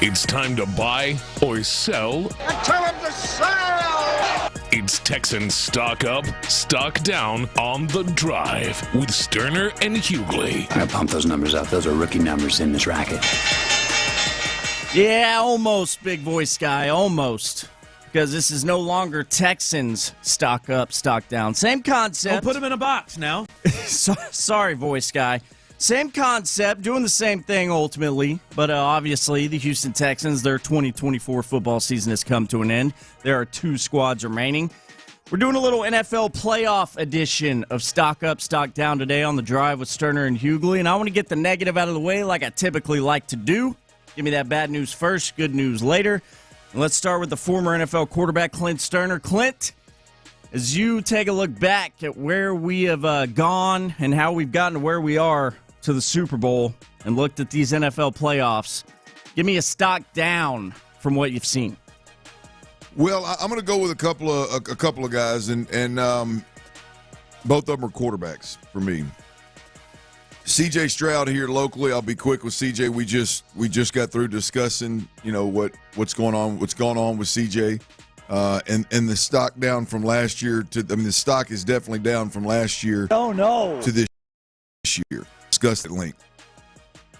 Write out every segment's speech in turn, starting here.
It's time to buy or sell. Tell him to sell! It's Texans Stock Up, Stock Down on the Drive with Stoerner and Hughley. I pump those numbers up. Those are rookie numbers in this racket. Yeah, almost, big voice guy, almost. Because this is no longer Texans Stock Up, Stock Down. Same concept. Don't put them in a box now. Sorry, voice guy. Same concept, doing the same thing ultimately, but obviously the Houston Texans, their 2024 football season has come to an end. There are 2 squads remaining. We're doing a little NFL playoff edition of Stock Up, Stock Down today on the Drive with Stoerner and Hughley, and I want to get the negative out of the way like I typically like to do. Give me that bad news first, good news later. And let's start with the former NFL quarterback Clint Stoerner. Clint, as you take a look back at where we have gone and how we've gotten to where we are to the Super Bowl and looked at these NFL playoffs, give me a stock down from what you've seen. Well, I'm going to go with a couple of guys, and both of them are quarterbacks for me. C.J. Stroud here locally. I'll be quick with C.J. We just got through discussing, what's going on with C.J. And the stock down from last year the stock is definitely down from last year. Oh no! To this year. Discussed at length.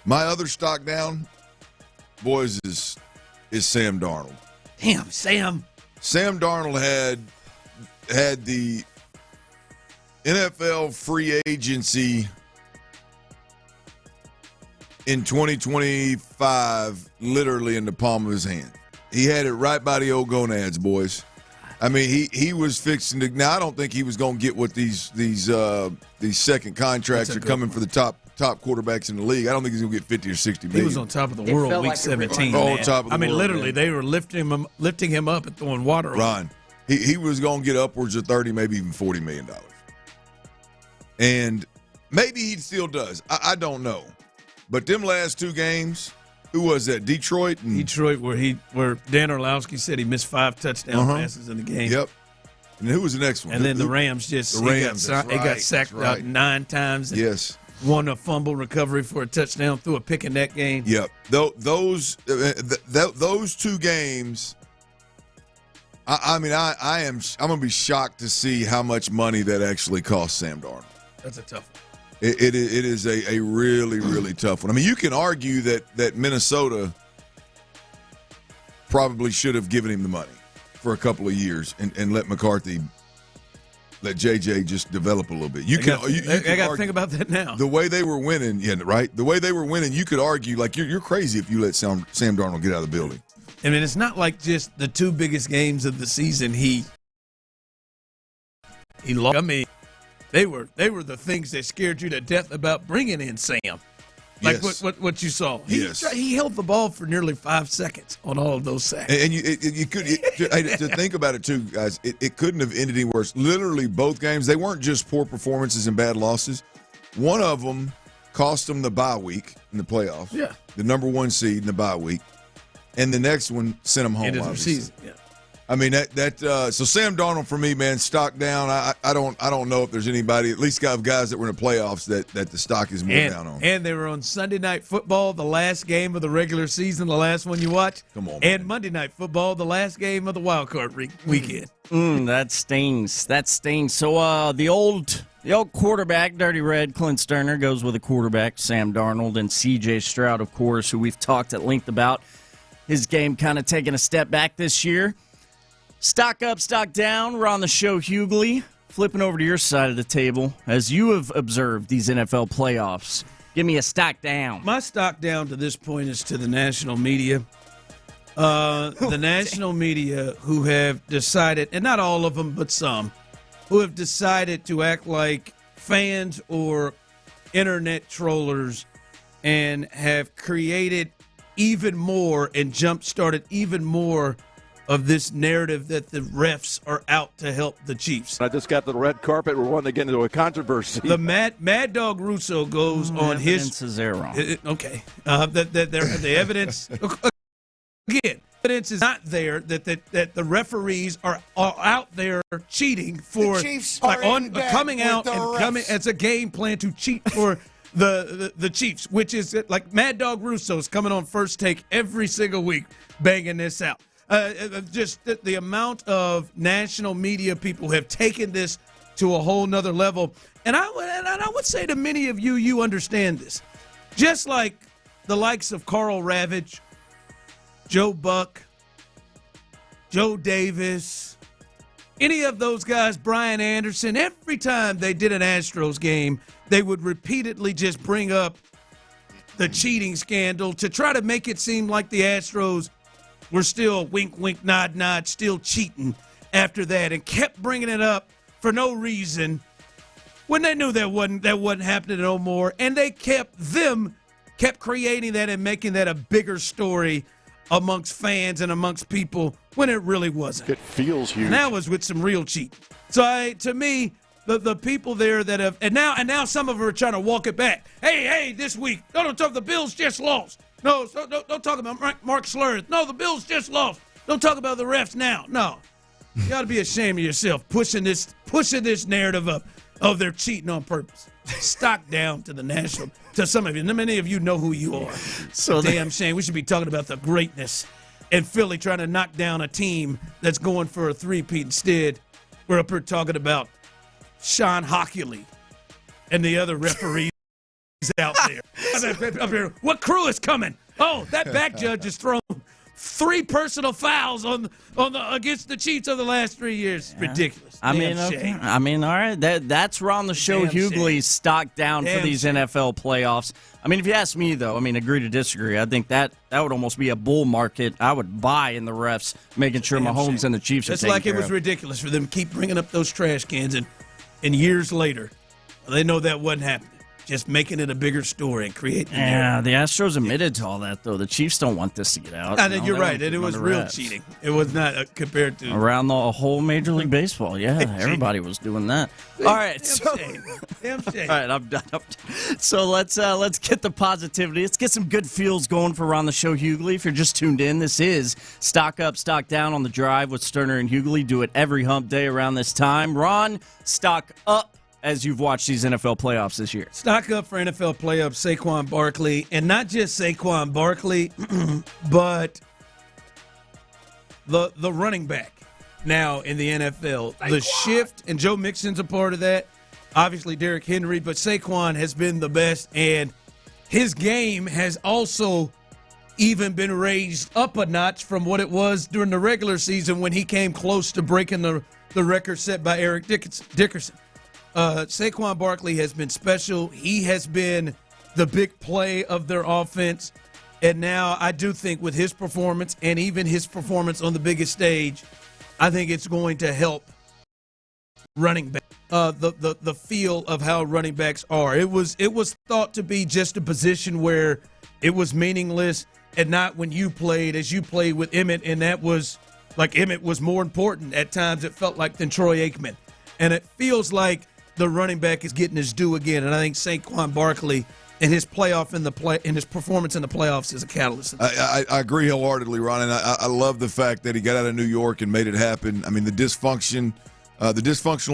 My other stock down, boys, is Sam Darnold. Damn, Sam. Sam Darnold had the NFL free agency in 2025 literally in the palm of his hand. He had it right by the old gonads, boys. I mean, he was fixing to. Now, I don't think he was going to get what these second contracts are coming for the top quarterbacks in the league. I don't think he's going to get 50 or 60 million. He was on top of the world week 17. On top of the world, literally, they were lifting him up and throwing water on him. He was going to get upwards of 30, maybe even $40 million. And maybe he still does. I don't know. But them last 2 games. Who was that? Detroit, where Dan Orlowski said he missed 5 touchdown passes in the game. Yep. And who was the next one? And then the Rams he got sacked out 9 times. And won a fumble recovery for a touchdown, threw a pick in that game. Yep. Those 2 games. I'm going to be shocked to see how much money that actually cost Sam Darnold. That's a tough one. It is a really, really tough one. I mean, you can argue that Minnesota probably should have given him the money for a couple of years and let JJ just develop a little bit. You got to think about that now. The way they were winning, right? The way they were winning, you could argue like you're crazy if you let Sam Darnold get out of the building. I mean, it's not like just the 2 biggest games of the season he lost. I mean, They were the things that scared you to death about bringing in Sam. Like what you saw. He held the ball for nearly 5 seconds on all of those sacks. And you could to think about it too, guys. It couldn't have ended any worse. Literally, both games, they weren't just poor performances and bad losses. One of them cost them the bye week in the playoffs. Yeah, the number 1 seed in the bye week, and the next one sent them home. End of the season. Yeah. I mean so Sam Darnold for me, man, stock down. I don't know if there's anybody, at least guys that were in the playoffs that the stock is more down on. And they were on Sunday Night Football, the last game of the regular season, the last one you watched. Come on, and Monday Night Football, the last game of the wild card weekend. That stings. So the old quarterback, Dirty Red, Clint Stoerner, goes with a quarterback, Sam Darnold, and C.J. Stroud, of course, who we've talked at length about. His game kind of taking a step back this year. Stock up, stock down. We're on the show, Hughley. Flipping over to your side of the table, as you have observed these NFL playoffs, give me a stock down. My stock down to this point is to the national media. The national media who have decided, and not all of them, but some, who have decided to act like fans or internet trollers and have created even more and jump-started even more of this narrative that the refs are out to help the Chiefs. I just got the red carpet. We're wanting to get into a controversy. The Mad Dog Russo goes on his. Evidence is there wrong. Okay. The evidence. Again, evidence is not there that the referees are out there cheating for the Chiefs are coming out and coming as a game plan to cheat for the Chiefs, which is like Mad Dog Russo's coming on First Take every single week, banging this out. Just the amount of national media people have taken this to a whole nother level. And I would say to many of you, you understand this. Just like the likes of Carl Ravage, Joe Buck, Joe Davis, any of those guys, Brian Anderson, every time they did an Astros game, they would repeatedly just bring up the cheating scandal to try to make it seem like the Astros were still wink, wink, nod, nod, still cheating after that, and kept bringing it up for no reason when they knew that wasn't happening no more, and they kept creating that and making that a bigger story amongst fans and amongst people when it really wasn't. It feels huge. And that was with some real cheating. So to me, the people there that have and now some of them are trying to walk it back. Hey, this week, don't talk. The Bills just lost. No, so don't talk about Mark Slurth. No, the Bills just lost. Don't talk about the refs now. No, you got to be ashamed of yourself pushing this narrative up of they're cheating on purpose. Stock down to the national. To some of you, many of you know who you are. So damn shame. We should be talking about the greatness and Philly trying to knock down a team that's going for a three-peat instead. We're up here talking about Sean Hockley and the other referees out there. Up here, what crew is coming? Oh, that back judge has thrown 3 personal fouls against the Chiefs over the last 3 years. Yeah. Ridiculous. I mean, all right. That's Ron the Show Hughley's stock down for these NFL playoffs. I mean, if you ask me, though, agree to disagree. I think that would almost be a bull market. I would buy in the refs, making sure Mahomes and the Chiefs are taken care of. It's like it was ridiculous for them to keep bringing up those trash cans, and years later, they know that wasn't happening. Just making it a bigger story and creating a narrative. The Astros admitted to all that, though. The Chiefs don't want this to get out. I think you're right. It was real cheating. It was not compared to around the whole Major League Baseball. Yeah, everybody was doing that. All right, damn shame. All right, I'm done. So let's get the positivity. Let's get some good feels going for Ron the Show Hughley. If you're just tuned in, this is Stock Up, Stock Down on the Drive with Stoerner and Hughley. Do it every hump day around this time. Ron, stock up as you've watched these NFL playoffs this year. Stock up for NFL playoffs, Saquon Barkley. And not just Saquon Barkley, but the running back now in the NFL. Saquon. The shift, and Joe Mixon's a part of that. Obviously, Derrick Henry, but Saquon has been the best. And his game has also even been raised up a notch from what it was during the regular season when he came close to breaking the record set by Eric Dickerson. Saquon Barkley has been special. He has been the big play of their offense. And now I do think with his performance and even his performance on the biggest stage, I think it's going to help running back. The feel of how running backs are. It was thought to be just a position where it was meaningless and not when you played as you played with Emmett, and that was like Emmett was more important at times, it felt like, than Troy Aikman. And it feels like the running back is getting his due again, and I think Saquon Barkley and his his performance in the playoffs is a catalyst. I agree wholeheartedly, Ron, and I love the fact that he got out of New York and made it happen. I mean, the dysfunctional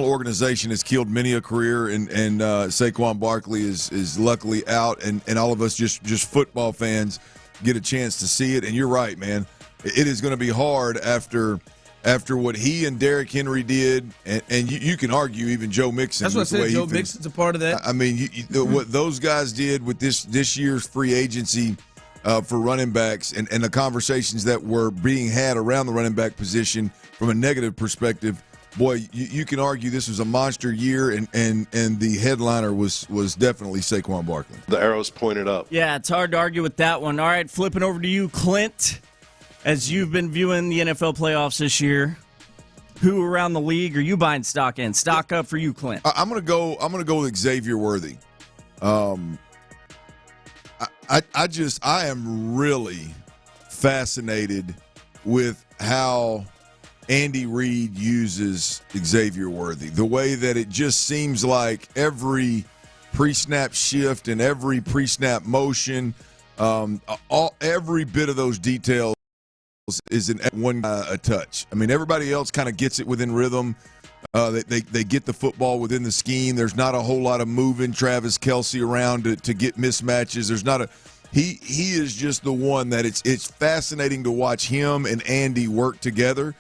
organization has killed many a career, and Saquon Barkley is luckily out, and all of us just football fans get a chance to see it. And you're right, man. It is going to be hard after what he and Derrick Henry did, and you can argue even Joe Mixon. That's what I said. Joe Mixon's a part of that. I mean, what those guys did with this year's free agency for running backs, and the conversations that were being had around the running back position from a negative perspective, boy, you can argue this was a monster year, and the headliner was definitely Saquon Barkley. The arrow's pointed up. Yeah, it's hard to argue with that one. All right, flipping over to you, Clint. As you've been viewing the NFL playoffs this year, who around the league are you buying stock in? Stock up for you, Clint. I'm gonna go with Xavier Worthy. I am really fascinated with how Andy Reid uses Xavier Worthy. The way that it just seems like every pre-snap shift and every pre-snap motion, every bit of those details is in one a touch. I mean, everybody else kind of gets it within rhythm. They get the football within the scheme. There's not a whole lot of moving Travis Kelce around to get mismatches. There's not a he is just the one that it's fascinating to watch him and Andy work together.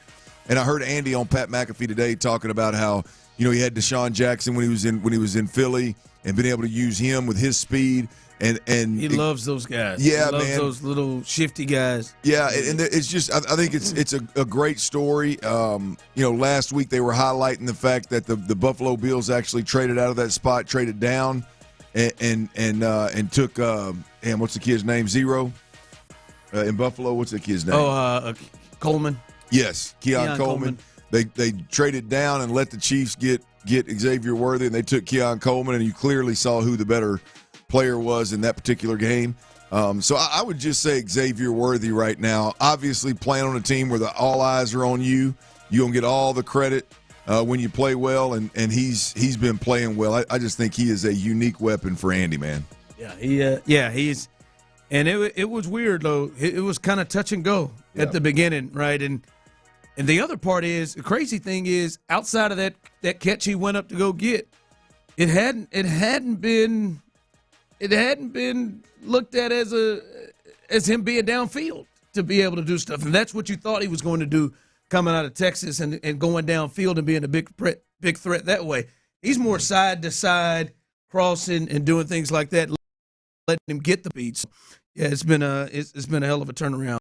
And I heard Andy on Pat McAfee today talking about how he had Deshaun Jackson when he was in Philly and been able to use him with his speed. And he loves those guys. Yeah, he loves man. Those little shifty guys. Yeah, and it's just I think it's a great story. Last week they were highlighting the fact that the Buffalo Bills actually traded out of that spot, traded down, and took what's the kid's name? Zero in Buffalo. What's the kid's name? Coleman. Yes, Keon Coleman. They traded down and let the Chiefs get Xavier Worthy, and they took Keon Coleman, and you clearly saw who the better player was in that particular game. So I would just say Xavier Worthy right now. Obviously, playing on a team where all eyes are on you, you're going to get all the credit when you play well, and he's been playing well. I just think he is a unique weapon for Andy, man. Yeah, he's – and it was weird, though. It was kind of touch and go at the beginning, right? And the other part is, the crazy thing is, outside of that catch he went up to go get, it hadn't been looked at as him being downfield to be able to do stuff. And that's what you thought he was going to do coming out of Texas and going downfield and being a big threat that way. He's more side to side, crossing and doing things like that, letting him get the beats. Yeah, it's been a hell of a turnaround.